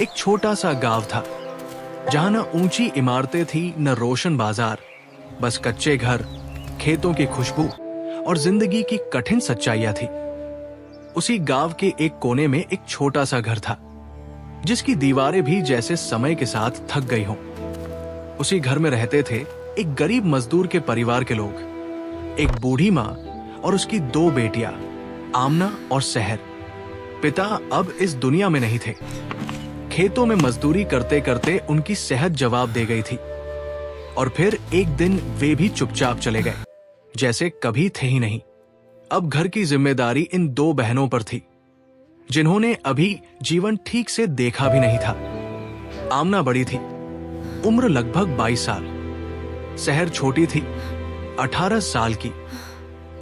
एक छोटा सा गांव था जहां न ऊंची इमारतें थी न रोशन बाजार, बस कच्चे घर, खेतों की खुशबू और जिंदगी की कठिन सच्चाइयां थी। उसी गांव के एक कोने में एक छोटा सा घर था जिसकी दीवारें भी जैसे समय के साथ थक गई हों। उसी घर में रहते थे एक गरीब मजदूर के परिवार के लोग, एक बूढ़ी माँ और उसकी दो बेटियां, आमना और सहर। पिता अब इस दुनिया में नहीं थे। खेतों में मजदूरी करते करते उनकी सेहत जवाब दे गई थी और फिर एक दिन वे भी चुपचाप चले गए, जैसे कभी थे ही नहीं। अब घर की जिम्मेदारी इन दो बहनों पर थी जिन्होंने अभी जीवन ठीक से देखा भी नहीं था। आमना बड़ी थी, उम्र लगभग 22 साल। सहर छोटी थी, 18 साल की।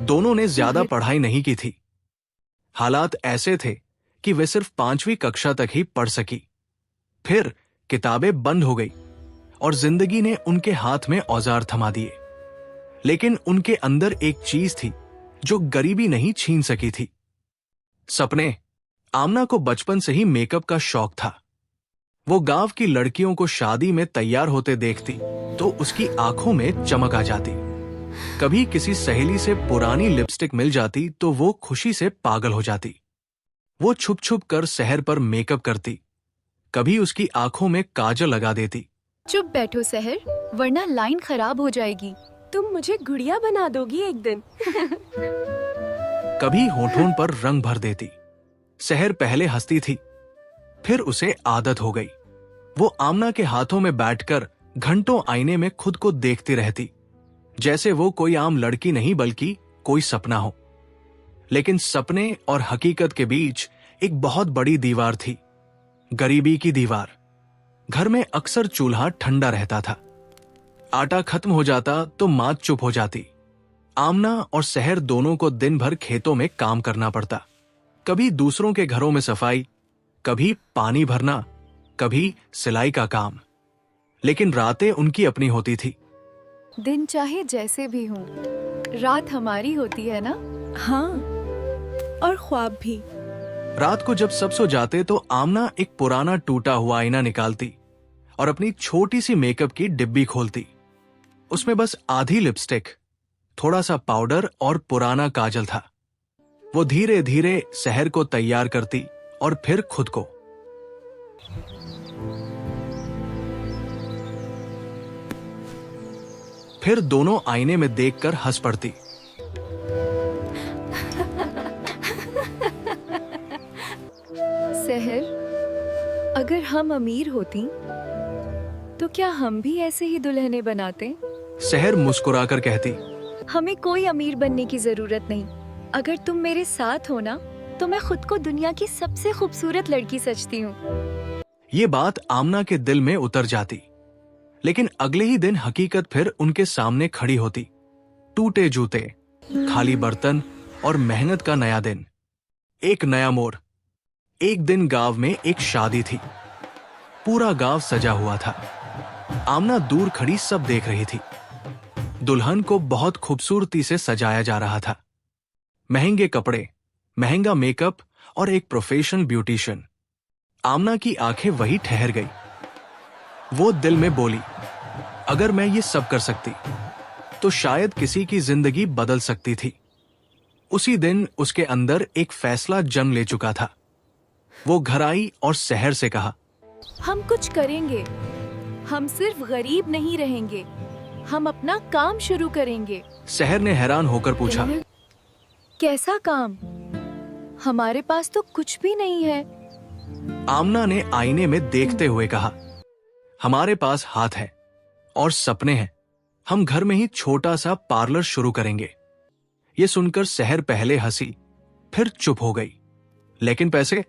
दोनों ने ज्यादा पढ़ाई नहीं की थी। हालात ऐसे थे कि वे सिर्फ 5वीं कक्षा तक ही पढ़ सकी। फिर किताबें बंद हो गई और जिंदगी ने उनके हाथ में औजार थमा दिए। लेकिन उनके अंदर एक चीज थी जो गरीबी नहीं छीन सकी थी, सपने। आमना को बचपन से ही मेकअप का शौक था। वो गांव की लड़कियों को शादी में तैयार होते देखती तो उसकी आंखों में चमक आ जाती। कभी किसी सहेली से पुरानी लिपस्टिक मिल जाती तो वो खुशी से पागल हो जाती। वो छुप छुप कर सहर पर मेकअप करती, कभी उसकी आंखों में काजल लगा देती। चुप बैठो सहर, वरना लाइन खराब हो जाएगी। तुम मुझे गुड़िया बना दोगी एक दिन। कभी होठों पर रंग भर देती। सहर पहले हंसती थी, फिर उसे आदत हो गई। वो आमना के हाथों में बैठकर घंटों आईने में खुद को देखती रहती, जैसे वो कोई आम लड़की नहीं बल्कि कोई सपना हो। लेकिन सपने और हकीकत के बीच एक बहुत बड़ी दीवार थी, गरीबी की दीवार। घर में अक्सर चूल्हा ठंडा रहता था। आटा खत्म हो जाता तो मां चुप हो जाती। आमना और सहर दोनों को दिन भर खेतों में काम करना पड़ता। कभी दूसरों के घरों में सफाई, कभी पानी भरना, कभी सिलाई का काम। लेकिन रातें उनकी अपनी होती थी। दिन चाहे जैसे भी हो, रात हमारी होती है ना। हाँ, और ख्वाब भी। रात को जब सब सो जाते तो आमना एक पुराना टूटा हुआ आईना निकालती और अपनी छोटी सी मेकअप की डिब्बी खोलती। उसमें बस आधी लिपस्टिक, थोड़ा सा पाउडर और पुराना काजल था। वो धीरे धीरे सहर को तैयार करती और फिर खुद को। फिर दोनों आईने में देखकर हंस पड़ती। सहर, अगर हम अमीर होती तो क्या हम भी ऐसे ही दुल्हने बनाते? सहर मुस्कुराकर कहती, हमें कोई अमीर बनने की जरूरत नहीं। अगर तुम मेरे साथ हो ना, तो मैं खुद को दुनिया की सबसे खूबसूरत लड़की समझती हूँ। ये बात आमना के दिल में उतर जाती। लेकिन अगले ही दिन हकीकत फिर उनके सामने खड़ी होती। टूटे जूते, खाली बर्तन और मेहनत का नया दिन। एक नया मोड़। एक दिन गांव में एक शादी थी। पूरा गांव सजा हुआ था। आमना दूर खड़ी सब देख रही थी। दुल्हन को बहुत खूबसूरती से सजाया जा रहा था। महंगे कपड़े, महंगा मेकअप और एक प्रोफेशनल ब्यूटिशियन। आमना की आंखें वही ठहर गई। वो दिल में बोली, अगर मैं ये सब कर सकती तो शायद किसी की जिंदगी बदल सकती थी। उसी दिन उसके अंदर एक फैसला जन्म ले चुका था। वो घर आई और सहर से कहा, हम कुछ करेंगे। हम सिर्फ गरीब नहीं रहेंगे, हम अपना काम शुरू करेंगे। सहर ने हैरान होकर पूछा, कैसा काम? हमारे पास तो कुछ भी नहीं है। आमना ने आईने में देखते हुए कहा, हमारे पास हाथ है और सपने हैं। हम घर में ही छोटा सा पार्लर शुरू करेंगे। ये सुनकर सहर पहले हंसी, फिर चुप हो गई। लेकिन पैसे,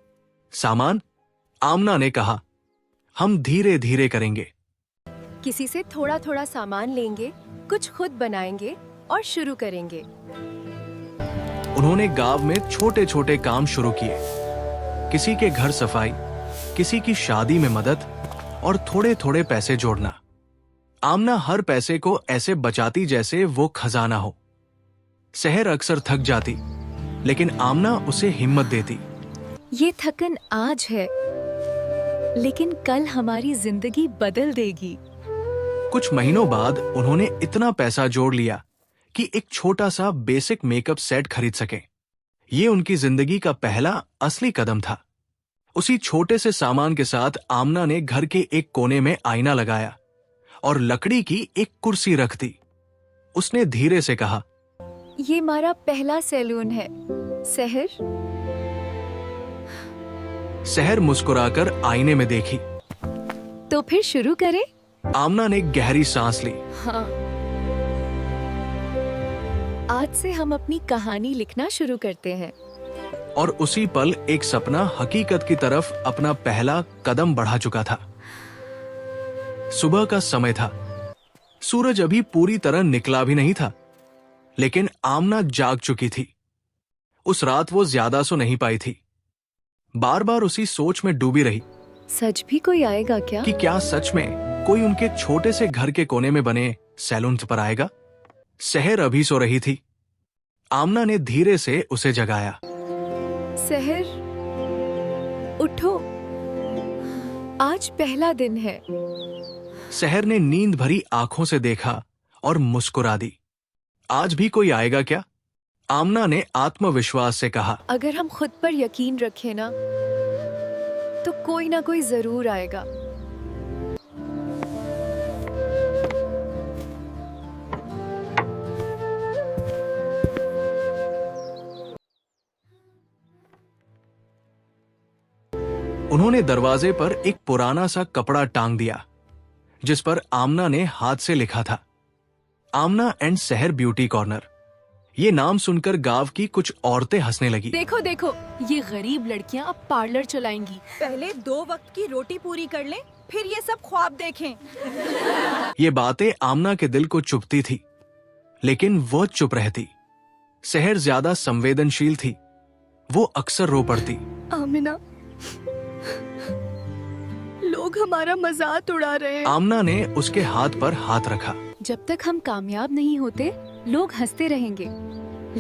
सामान? आमना ने कहा, हम धीरे धीरे करेंगे। किसी से थोड़ा थोड़ा सामान लेंगे, कुछ खुद बनाएंगे और शुरू करेंगे। उन्होंने गांव में छोटे छोटे काम शुरू किए। किसी के घर सफाई, किसी की शादी में मदद और थोड़े थोड़े पैसे जोड़ना। आमना हर पैसे को ऐसे बचाती जैसे वो खजाना हो। सहर अक्सर थक जाती, लेकिन आमना उसे हिम्मत देती। ये थकन आज है, लेकिन कल हमारी जिंदगी बदल देगी। कुछ महीनों बाद उन्होंने इतना पैसा जोड़ लिया कि एक छोटा सा बेसिक मेकअप सेट खरीद सके। ये उनकी जिंदगी का पहला असली कदम था। उसी छोटे से सामान के साथ आमना ने घर के एक कोने में आईना लगाया और लकड़ी की एक कुर्सी रख दी। उसने धीरे से कहा, ये हमारा पहला सैलून है, सहर। सहर मुस्कुराकर आईने में देखी। तो फिर शुरू करें? आमना ने गहरी सांस ली। हाँ। आज से हम अपनी कहानी लिखना शुरू करते हैं। और उसी पल एक सपना हकीकत की तरफ अपना पहला कदम बढ़ा चुका था। सुबह का समय था। सूरज अभी पूरी तरह निकला भी नहीं था, लेकिन आमना जाग चुकी थी। उस रात वो ज्यादा सो नहीं पाई थी। बार बार उसी सोच में डूबी रही सच भी कोई आएगा क्या? कि क्या सच में कोई उनके छोटे से घर के कोने में बने सैलून पर आएगा। सहर अभी सो रही थी। आमना ने धीरे से उसे जगाया। सहर, उठो, आज पहला दिन है। सहर ने नींद भरी आंखों से देखा और मुस्कुरा दी। आज भी कोई आएगा क्या? आमना ने आत्मविश्वास से कहा। अगर हम खुद पर यकीन रखें ना, तो कोई ना कोई जरूर आएगा। उन्होंने दरवाजे पर एक पुराना सा कपड़ा टांग दिया, जिस पर आमना ने हाथ से लिखा था, आमना एंड सहर ब्यूटी कॉर्नर। ये नाम सुनकर गांव की कुछ औरतें हंसने लगी। देखो देखो, ये गरीब लड़कियां अब पार्लर चलाएंगी। पहले 2 वक्त की रोटी पूरी कर लें, फिर ये सब ख्वाब देखें। ये बातें आमना के दिल को चुभती थी, लेकिन वो चुप रहती। सहर ज्यादा संवेदनशील थी। वो अक्सर रो पड़ती। आमिना, लोग हमारा मजाक उड़ा रहे हैं। आमना ने उसके हाथ पर हाथ रखा। जब तक हम कामयाब नहीं होते, लोग हंसते रहेंगे,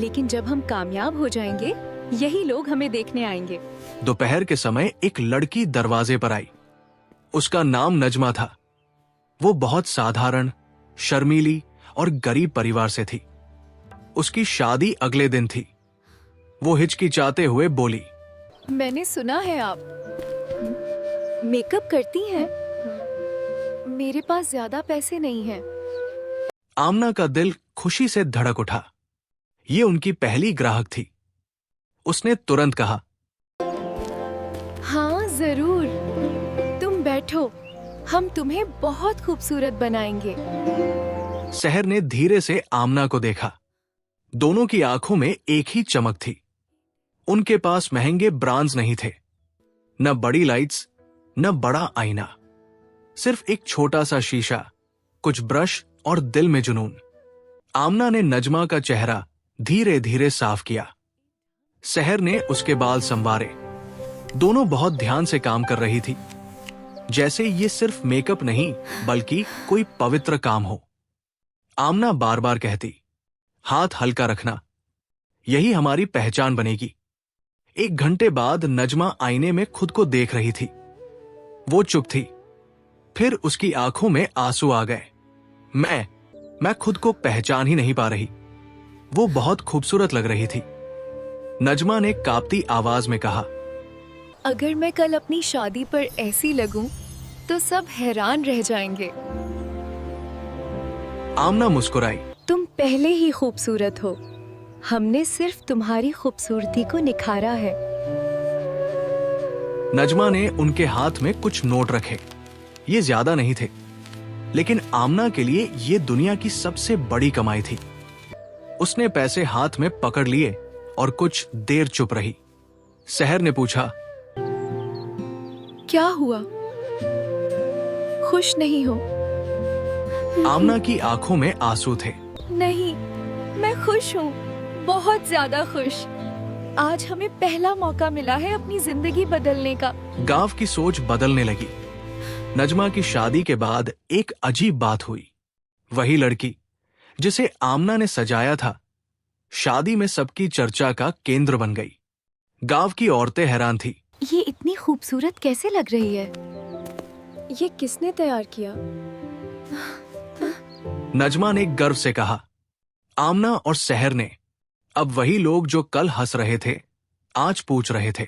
लेकिन जब हम कामयाब हो जाएंगे, यही लोग हमें देखने आएंगे। दोपहर के समय एक लड़की दरवाजे पर आई। उसका नाम नजमा था। वो बहुत साधारण, शर्मीली और गरीब परिवार से थी। उसकी शादी अगले दिन थी। वो हिचकिचाते हुए बोली, मैंने सुना है आप मेकअप करती हैं। मेरे पास ज्यादा पैसे नहीं हैं। आमना का दिल खुशी से धड़क उठा। ये उनकी पहली ग्राहक थी। उसने तुरंत कहा, हाँ जरूर, तुम बैठो, हम तुम्हें बहुत खूबसूरत बनाएंगे। सहर ने धीरे से आमना को देखा। दोनों की आंखों में एक ही चमक थी। उनके पास महंगे ब्रांड्स नहीं थे, न बड़ी लाइट्स, न बड़ा आईना। सिर्फ एक छोटा सा शीशा, कुछ ब्रश और दिल में जुनून। आमना ने नजमा का चेहरा धीरे धीरे साफ किया। सहर ने उसके बाल संवारे। दोनों बहुत ध्यान से काम कर रही थी, जैसे ये सिर्फ मेकअप नहीं बल्कि कोई पवित्र काम हो। आमना बार बार कहती, हाथ हल्का रखना, यही हमारी पहचान बनेगी। 1 घंटे बाद नजमा आईने में खुद को देख रही थी। वो चुप थी। फिर उसकी आंखों में आंसू आ गए। मैं खुद को पहचान ही नहीं पा रही। वो बहुत खूबसूरत लग रही थी। नजमा ने कांपती आवाज में कहा, अगर मैं कल अपनी शादी पर ऐसी लगूं, तो सब हैरान रह जाएंगे। आमना मुस्कुराई। तुम पहले ही खूबसूरत हो। हमने सिर्फ तुम्हारी खूबसूरती को निखारा है। नजमा ने उनके हाथ में कुछ नोट रखे। ये ज्यादा नहीं थे, लेकिन आमना के लिए ये दुनिया की सबसे बड़ी कमाई थी। उसने पैसे हाथ में पकड़ लिए और कुछ देर चुप रही। सहर ने पूछा, क्या हुआ? खुश नहीं हो? आमना की आंखों में आंसू थे। नहीं, मैं खुश हूँ, बहुत ज्यादा खुश। आज हमें पहला मौका मिला है अपनी जिंदगी बदलने का। गांव की सोच बदलने लगी। नजमा की शादी के बाद एक अजीब बात हुई। वही लड़की जिसे आमना ने सजाया था, शादी में सबकी चर्चा का केंद्र बन गई। गांव की औरतें हैरान थी। ये इतनी खूबसूरत कैसे लग रही है? ये किसने तैयार किया? नजमा ने गर्व से कहा। आमना और सहर ने, अब वही लोग जो कल हंस रहे थे, आज पूछ रहे थे।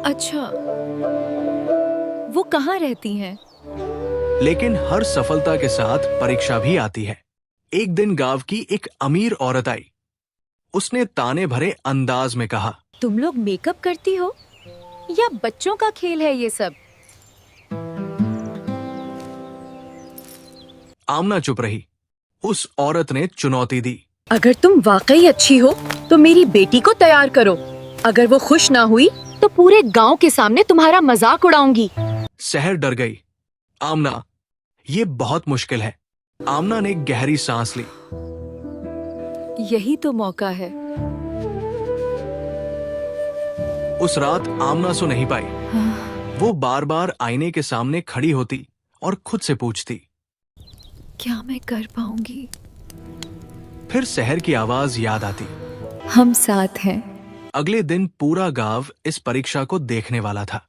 अच्छा, वो कहाँ रहती हैं? लेकिन हर सफलता के साथ परीक्षा भी आती है। एक दिन गांव की एक अमीर औरत आई। उसने ताने भरे अंदाज में कहा, तुम लोग मेकअप करती हो या बच्चों का खेल है ये सब? आमना चुप रही। उस औरत ने चुनौती दी। अगर तुम वाकई अच्छी हो तो मेरी बेटी को तैयार करो। अगर वो खुश ना हुई तो पूरे गांव के सामने तुम्हारा मजाक उड़ाऊंगी। सहर डर गई। आमना, ये बहुत मुश्किल है। आमना ने गहरी सांस ली। यही तो मौका है। उस रात आमना सो नहीं पाई। वो बार बार आईने के सामने खड़ी होती और खुद से पूछती, क्या मैं कर पाऊंगी? फिर सहर की आवाज याद आती। हम साथ हैं। अगले दिन पूरा गांव इस परीक्षा को देखने वाला था।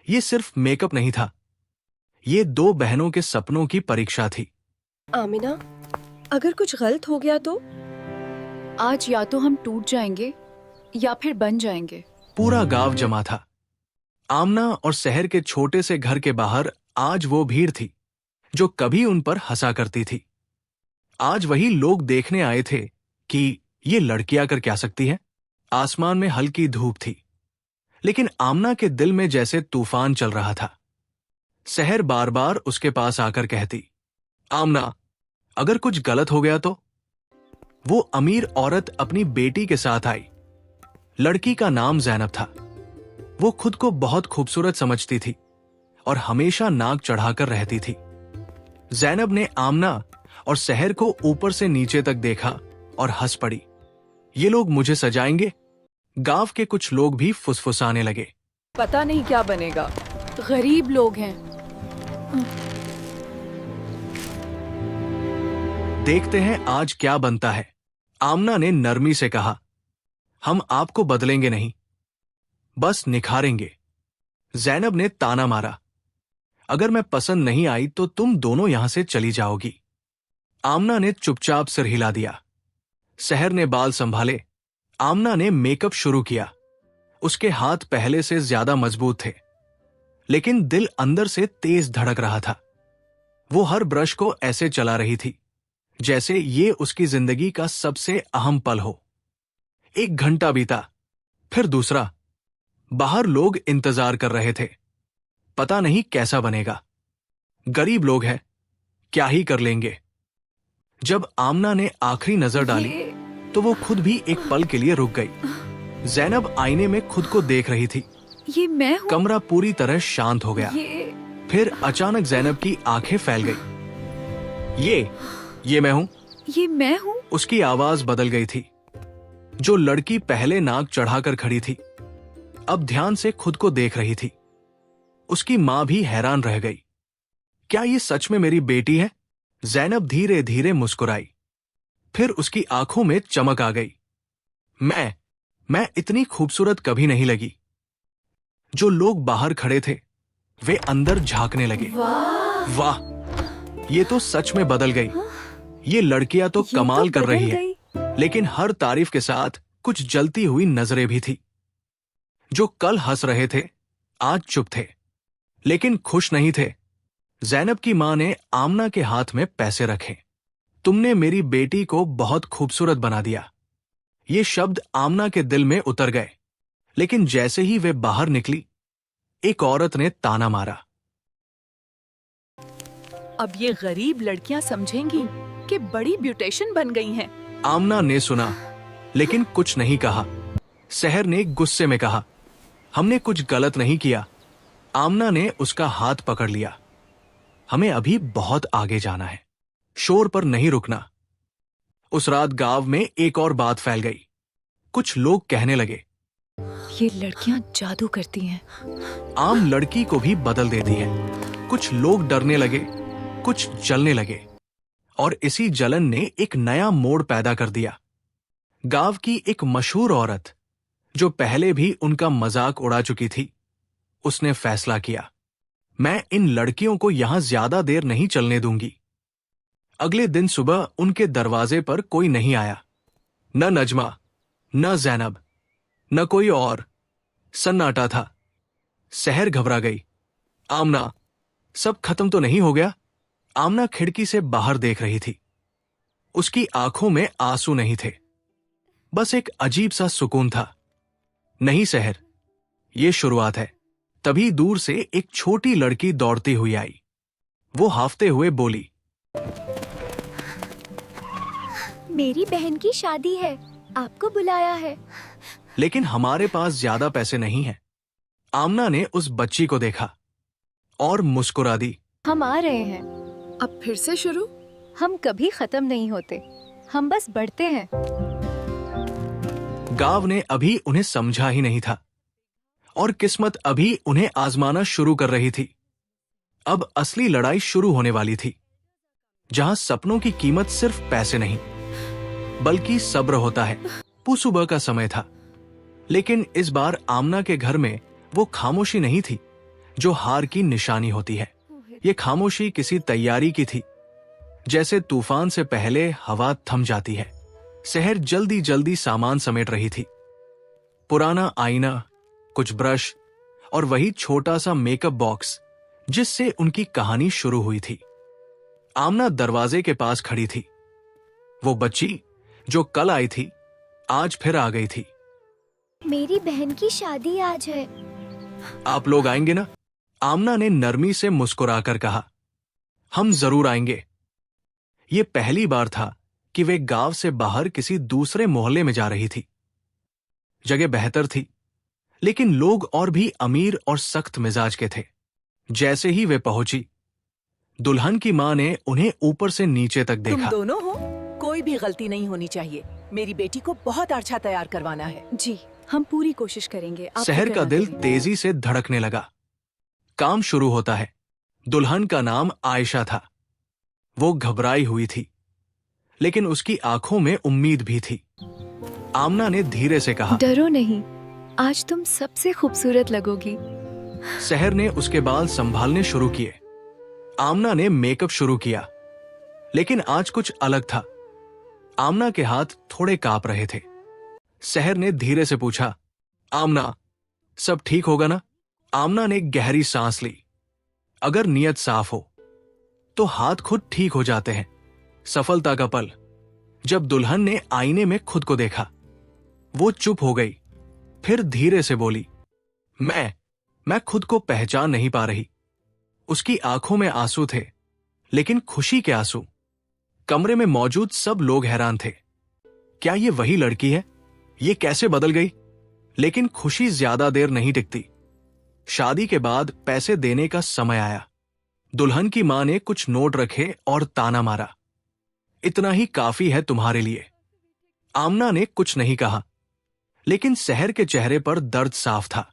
ये सिर्फ मेकअप नहीं था, ये दो बहनों के सपनों की परीक्षा थी। आमिना, अगर कुछ गलत हो गया तो? आज या तो हम टूट जाएंगे या फिर बन जाएंगे। पूरा गांव जमा था। आमना और सहर के छोटे से घर के बाहर आज वो भीड़ थी जो कभी उन पर हंसा करती थी। आज वही लोग देखने आए थे कि ये लड़कियां कर क्या सकती हैं। आसमान में हल्की धूप थी, लेकिन आमना के दिल में जैसे तूफान चल रहा था। सहर बार बार उसके पास आकर कहती, आमना, अगर कुछ गलत हो गया तो? वो अमीर औरत अपनी बेटी के साथ आई। लड़की का नाम जैनब था। वो खुद को बहुत खूबसूरत समझती थी और हमेशा नाक चढ़ाकर रहती थी। जैनब ने आमना और सहर को ऊपर से नीचे तक देखा और हंस पड़ी। ये लोग मुझे सजाएंगे। गांव के कुछ लोग भी फुसफुसाने लगे। पता नहीं क्या बनेगा, गरीब लोग हैं। देखते हैं आज क्या बनता है। आमना ने नरमी से कहा, हम आपको बदलेंगे नहीं, बस निखारेंगे। जैनब ने ताना मारा, अगर मैं पसंद नहीं आई तो तुम दोनों यहां से चली जाओगी। आमना ने चुपचाप सिर हिला दिया। सहर ने बाल संभाले। आमना ने मेकअप शुरू किया। उसके हाथ पहले से ज्यादा मजबूत थे, लेकिन दिल अंदर से तेज धड़क रहा था। वो हर ब्रश को ऐसे चला रही थी जैसे ये उसकी जिंदगी का सबसे अहम पल हो। 1 घंटा बीता, फिर दूसरा। बाहर लोग इंतजार कर रहे थे। पता नहीं कैसा बनेगा। गरीब लोग हैं, क्या ही कर लेंगे। जब आमना ने आखिरी नजर डाली तो वो खुद भी एक पल के लिए रुक गई। जैनब आईने में खुद को देख रही थी। ये मैं हूँ? कमरा पूरी तरह शांत हो गया। फिर अचानक जैनब की आंखें फैल गई। ये मैं हूं। ये मैं हूँ? उसकी आवाज बदल गई थी। जो लड़की पहले नाक चढ़ाकर खड़ी थी, अब ध्यान से खुद को देख रही थी। उसकी मां भी हैरान रह गई। क्या ये सच में मेरी बेटी है? जैनब धीरे धीरे मुस्कुराई। फिर उसकी आंखों में चमक आ गई। मैं इतनी खूबसूरत कभी नहीं लगी। जो लोग बाहर खड़े थे वे अंदर झांकने लगे। वाह, ये तो सच में बदल गई। ये लड़कियां तो कमाल कर रही है। लेकिन हर तारीफ के साथ कुछ जलती हुई नजरें भी थी। जो कल हंस रहे थे आज चुप थे, लेकिन खुश नहीं थे। जैनब की मां ने आमना के हाथ में पैसे रखे। तुमने मेरी बेटी को बहुत खूबसूरत बना दिया। ये शब्द आमना के दिल में उतर गए, लेकिन जैसे ही वे बाहर निकली, एक औरत ने ताना मारा। अब ये गरीब लड़कियां समझेंगी कि बड़ी ब्यूटिशियन बन गई हैं। आमना ने सुना, लेकिन कुछ नहीं कहा। सहर ने गुस्से में कहा, हमने कुछ गलत नहीं किया। आमना ने उसका हाथ पकड़ लिया। हमें अभी बहुत आगे जाना है, शोर पर नहीं रुकना। उस रात गांव में एक और बात फैल गई। कुछ लोग कहने लगे, ये लड़कियां जादू करती हैं। आम लड़की को भी बदल देती है। कुछ लोग डरने लगे, कुछ जलने लगे, और इसी जलन ने एक नया मोड़ पैदा कर दिया। गांव की एक मशहूर औरत, जो पहले भी उनका मजाक उड़ा चुकी थी, उसने फैसला किया, मैं इन लड़कियों को यहां ज्यादा देर नहीं चलने दूंगी। अगले दिन सुबह उनके दरवाजे पर कोई नहीं आया। न नजमा, न जैनब, न कोई और। सन्नाटा था। सहर घबरा गई। आमना, सब खत्म तो नहीं हो गया? आमना खिड़की से बाहर देख रही थी। उसकी आंखों में आंसू नहीं थे, बस एक अजीब सा सुकून था। नहीं सहर, ये शुरुआत है। तभी दूर से एक छोटी लड़की दौड़ती हुई आई। वो हाफते हुए बोली, मेरी बहन की शादी है, आपको बुलाया है। लेकिन हमारे पास ज्यादा पैसे नहीं हैं। आमना ने उस बच्ची को देखा और मुस्कुरा दी। हम आ रहे हैं। अब फिर से शुरू? हम कभी खत्म नहीं होते, हम बस बढ़ते हैं। गांव ने अभी उन्हें समझा ही नहीं था और किस्मत अभी उन्हें आजमाना शुरू कर रही थी। अब असली लड़ाई शुरू होने वाली थी, जहां सपनों की कीमत सिर्फ पैसे नहीं बल्कि सब्र होता है। सुबह का समय था, लेकिन इस बार आमना के घर में वो खामोशी नहीं थी जो हार की निशानी होती है। ये खामोशी किसी तैयारी की थी, जैसे तूफान से पहले हवा थम जाती है। सहर जल्दी जल्दी सामान समेट रही थी। पुराना आईना, कुछ ब्रश और वही छोटा सा मेकअप बॉक्स जिससे उनकी कहानी शुरू हुई थी। आमना दरवाजे के पास खड़ी थी। वो बच्ची जो कल आई थी आज फिर आ गई थी। मेरी बहन की शादी आज है। आप लोग आएंगे ना? आमना ने नरमी से मुस्कुराकर कहा। हम जरूर आएंगे। ये पहली बार था कि वे गांव से बाहर किसी दूसरे मोहल्ले में जा रही थी। जगह बेहतर थी, लेकिन लोग और भी अमीर और सख्त मिजाज के थे। जैसे ही वे पहुंची, दुल्हन की मां ने उन्हें ऊपर से नीचे तक तुम देखा। दोनों हो, कोई भी गलती नहीं होनी चाहिए। मेरी बेटी को बहुत अच्छा तैयार करवाना है। जी, हम पूरी कोशिश करेंगे। आप सहर फिक्र का ना दिल करें। तेजी से धड़कने लगा। काम शुरू होता है। दुल्हन का नाम आयशा था। वो घबराई हुई थी, लेकिन उसकी आंखों में उम्मीद भी थी। आमना ने धीरे से कहा, डरो नहीं, आज तुम सबसे खूबसूरत लगोगी। सहर ने उसके बाल संभालने शुरू किए। आमना ने मेकअप शुरू किया, लेकिन आज कुछ अलग था। आमना के हाथ थोड़े कांप रहे थे। सहर ने धीरे से पूछा, आमना, सब ठीक होगा ना? आमना ने गहरी सांस ली। अगर नियत साफ हो तो हाथ खुद ठीक हो जाते हैं। सफलता का पल जब दुल्हन ने आईने में खुद को देखा, वो चुप हो गई। फिर धीरे से बोली, मैं खुद को पहचान नहीं पा रही। उसकी आंखों में आंसू थे, लेकिन खुशी के आंसू। कमरे में मौजूद सब लोग हैरान थे। क्या ये वही लड़की है? ये कैसे बदल गई? लेकिन खुशी ज्यादा देर नहीं टिकती। शादी के बाद पैसे देने का समय आया। दुल्हन की मां ने कुछ नोट रखे और ताना मारा, इतना ही काफी है तुम्हारे लिए। आमना ने कुछ नहीं कहा, लेकिन सहर के चेहरे पर दर्द साफ था।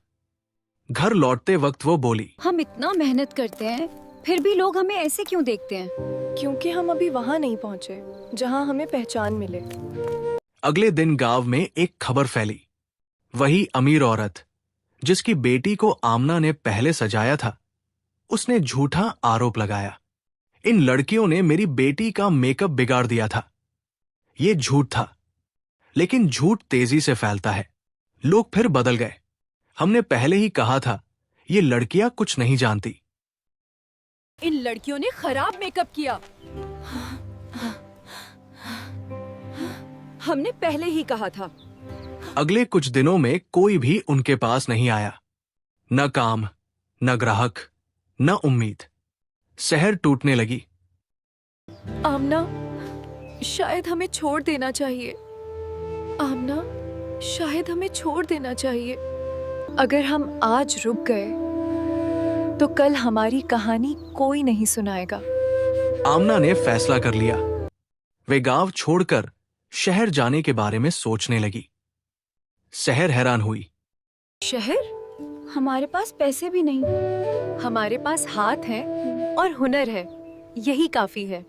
घर लौटते वक्त वो बोली, हम इतना मेहनत करते हैं, फिर भी लोग हमें ऐसे क्यों देखते हैं? क्योंकि हम अभी वहाँ नहीं पहुँचे जहाँ हमें पहचान मिले। अगले दिन गांव में एक खबर फैली। वही अमीर औरत जिसकी बेटी को आमना ने पहले सजाया था, उसने झूठा आरोप लगाया। इन लड़कियों ने मेरी बेटी का मेकअप बिगाड़ दिया था। ये झूठ था, लेकिन झूठ तेजी से फैलता है। लोग फिर बदल गए। हमने पहले ही कहा था, ये लड़कियां कुछ नहीं जानती। इन लड़कियों ने खराब मेकअप किया। हमने पहले ही कहा था। अगले कुछ दिनों में कोई भी उनके पास नहीं आया। न काम, न ग्राहक, न उम्मीद। सहर टूटने लगी। आमना, शायद हमें छोड़ देना चाहिए। आमना, शायद हमें छोड़ देना चाहिए। अगर हम आज रुक गए तो कल हमारी कहानी कोई नहीं सुनाएगा। आमना ने फैसला कर लिया। वे गांव छोड़कर शहर जाने के बारे में सोचने लगी। सहर हैरान हुई। शहर? हमारे पास पैसे भी नहीं। हमारे पास हाथ है और हुनर है, यही काफी है।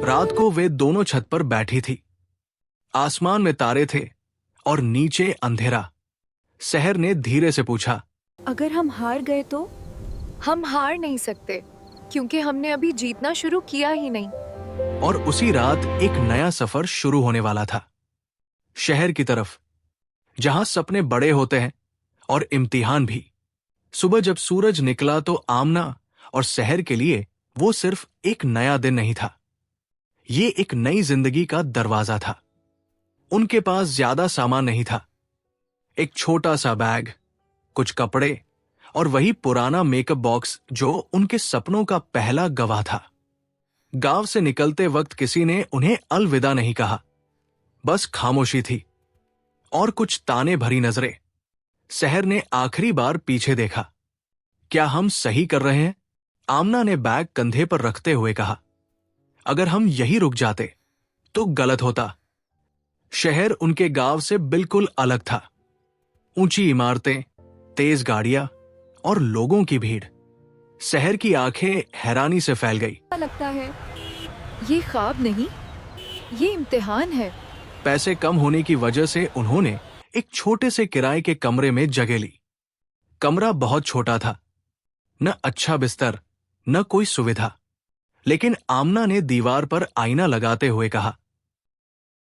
रात को वे दोनों छत पर बैठी थी। आसमान में तारे थे और नीचे अंधेरा। सहर ने धीरे से पूछा, अगर हम हार गए तो? हम हार नहीं सकते क्योंकि हमने अभी जीतना शुरू किया ही नहीं। और उसी रात एक नया सफर शुरू होने वाला था, शहर की तरफ, जहां सपने बड़े होते हैं और इम्तिहान भी। सुबह जब सूरज निकला तो आमना और शहर के लिए वो सिर्फ एक नया दिन नहीं था, ये एक नई जिंदगी का दरवाजा था। उनके पास ज्यादा सामान नहीं था, एक छोटा सा बैग, कुछ कपड़े और वही पुराना मेकअप बॉक्स जो उनके सपनों का पहला गवाह था। गांव से निकलते वक्त किसी ने उन्हें अलविदा नहीं कहा, बस खामोशी थी और कुछ ताने भरी नजरें। शहर ने आखिरी बार पीछे देखा। क्या हम सही कर रहे हैं? आमना ने बैग कंधे पर रखते हुए कहा। अगर हम यही रुक जाते तो गलत होता। शहर उनके गांव से बिल्कुल अलग था। ऊंची इमारतें, तेज गाड़ियां और लोगों की भीड़। शहर की आंखें हैरानी से फैल गई। लगता है ये ख्वाब नहीं, ये इम्तिहान है। पैसे कम होने की वजह से उन्होंने एक छोटे से किराए के कमरे में जगह ली। कमरा बहुत छोटा था, न अच्छा बिस्तर, न कोई सुविधा। लेकिन आमना ने दीवार पर आईना लगाते हुए कहा,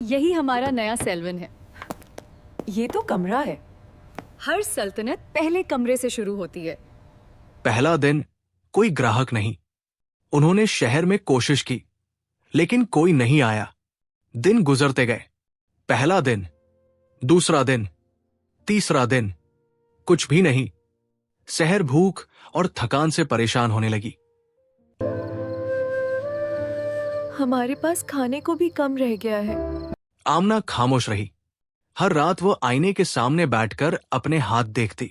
यही हमारा नया सेल्वन है। ये तो कमरा है। हर सल्तनत पहले कमरे से शुरू होती है। पहला दिन कोई ग्राहक नहीं। उन्होंने शहर में कोशिश की, लेकिन कोई नहीं आया। दिन गुजरते गए। पहला दिन, दूसरा दिन, तीसरा दिन, कुछ भी नहीं। शहर भूख और थकान से परेशान होने लगी। हमारे पास खाने को भी कम रह गया है। आमना खामोश रही। हर रात वो आईने के सामने बैठकर अपने हाथ देखती।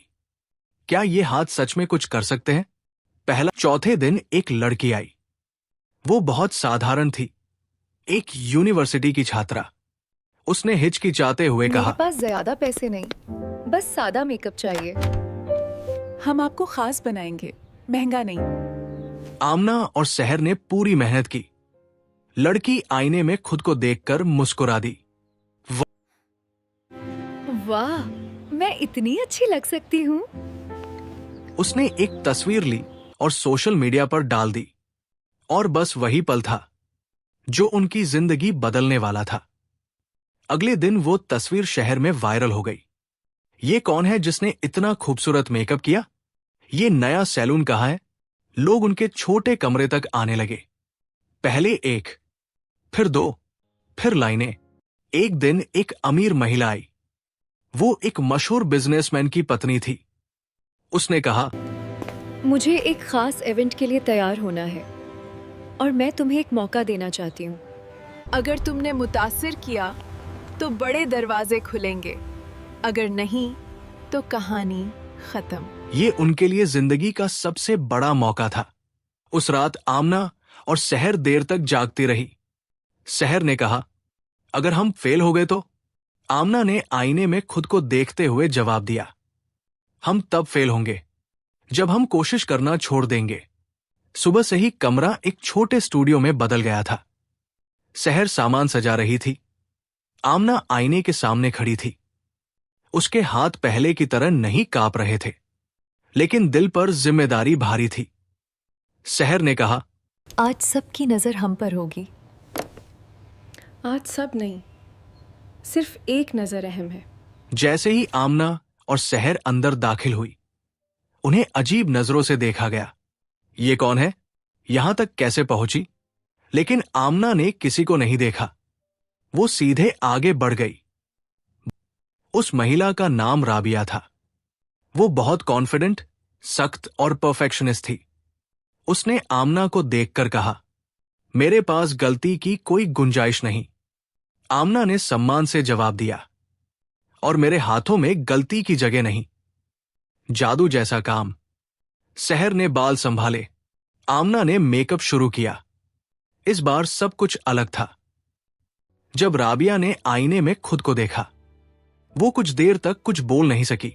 क्या ये हाथ सच में कुछ कर सकते हैं? चौथे दिन एक लड़की आई। वो बहुत साधारण थी, एक यूनिवर्सिटी की छात्रा। उसने हिचकिचाते हुए मेरे कहा, पास ज्यादा पैसे नहीं, बस सादा मेकअप चाहिए। हम आपको खास बनाएंगे, महंगा नहीं। आमना और शहर ने पूरी मेहनत की। लड़की आईने में खुद को देखकर मुस्कुरा दी। वाह, मैं इतनी अच्छी लग सकती हूँ। उसने एक तस्वीर ली और सोशल मीडिया पर डाल दी। और बस वही पल था जो उनकी जिंदगी बदलने वाला था। अगले दिन वो तस्वीर शहर में वायरल हो गई। ये कौन है जिसने इतना खूबसूरत मेकअप किया? ये नया सैलून कहाँ है? लोग उनके छोटे कमरे तक आने लगे। पहले एक, फिर दो, फिर लाइनें। एक दिन एक अमीर महिला आई। वो एक मशहूर बिजनेसमैन की पत्नी थी। उसने कहा, मुझे एक खास इवेंट के लिए तैयार होना है और मैं तुम्हें एक मौका देना चाहती हूँ। अगर तुमने मुतासिर किया तो बड़े दरवाजे खुलेंगे, अगर नहीं तो कहानी खत्म। ये उनके लिए जिंदगी का सबसे बड़ा मौका था। उस रात आमना और शहर देर तक जागती रही। शहर ने कहा, अगर हम फेल हो गए तो? आमना ने आईने में खुद को देखते हुए जवाब दिया, हम तब फेल होंगे जब हम कोशिश करना छोड़ देंगे। सुबह से ही कमरा एक छोटे स्टूडियो में बदल गया था। शहर सामान सजा रही थी। आमना आईने के सामने खड़ी थी। उसके हाथ पहले की तरह नहीं कांप रहे थे, लेकिन दिल पर जिम्मेदारी भारी थी। शहर ने कहा, आज सबकी नजर हम पर होगी। आज सब नहीं, सिर्फ एक नजर अहम है। जैसे ही आमना और शहर अंदर दाखिल हुई, उन्हें अजीब नजरों से देखा गया। ये कौन है? यहां तक कैसे पहुंची? लेकिन आमना ने किसी को नहीं देखा। वो सीधे आगे बढ़ गई। उस महिला का नाम राबिया था। वो बहुत कॉन्फिडेंट, सख्त और परफेक्शनिस्ट थी। उसने आमना को देखकर कहा, मेरे पास गलती की कोई गुंजाइश नहीं। आमना ने सम्मान से जवाब दिया, और मेरे हाथों में गलती की जगह नहीं। जादू जैसा काम। शहर ने बाल संभाले। आमना ने मेकअप शुरू किया। इस बार सब कुछ अलग था। जब राबिया ने आईने में खुद को देखा, वो कुछ देर तक कुछ बोल नहीं सकी।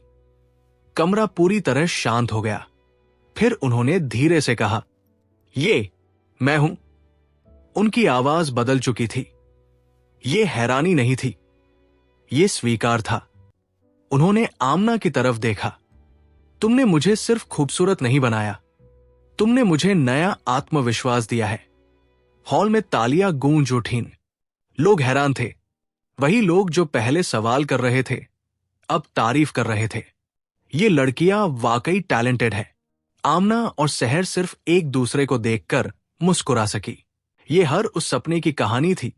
कमरा पूरी तरह शांत हो गया। फिर उन्होंने धीरे से कहा, ये मैं हूं। उनकी आवाज बदल चुकी थी। ये हैरानी नहीं थी, ये स्वीकार था। उन्होंने आमना की तरफ देखा। तुमने मुझे सिर्फ खूबसूरत नहीं बनाया, तुमने मुझे नया आत्मविश्वास दिया है। हॉल में तालियां गूंज उठीं। लोग हैरान थे। वही लोग जो पहले सवाल कर रहे थे अब तारीफ कर रहे थे। ये लड़कियां वाकई टैलेंटेड है। आमना और सहर सिर्फ एक दूसरे को देखकर मुस्कुरा सकी। ये हर उस सपने की कहानी थी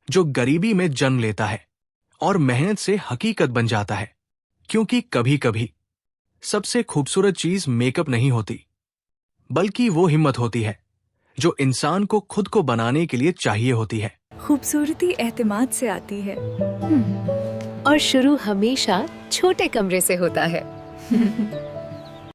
जो गरीबी में जन्म लेता है और मेहनत से हकीकत बन जाता है। क्योंकि कभी कभी सबसे खूबसूरत चीज मेकअप नहीं होती, बल्कि वो हिम्मत होती है जो इंसान को खुद को बनाने के लिए चाहिए होती है। खूबसूरती एतमाद से आती है। और शुरू हमेशा छोटे कमरे से होता है।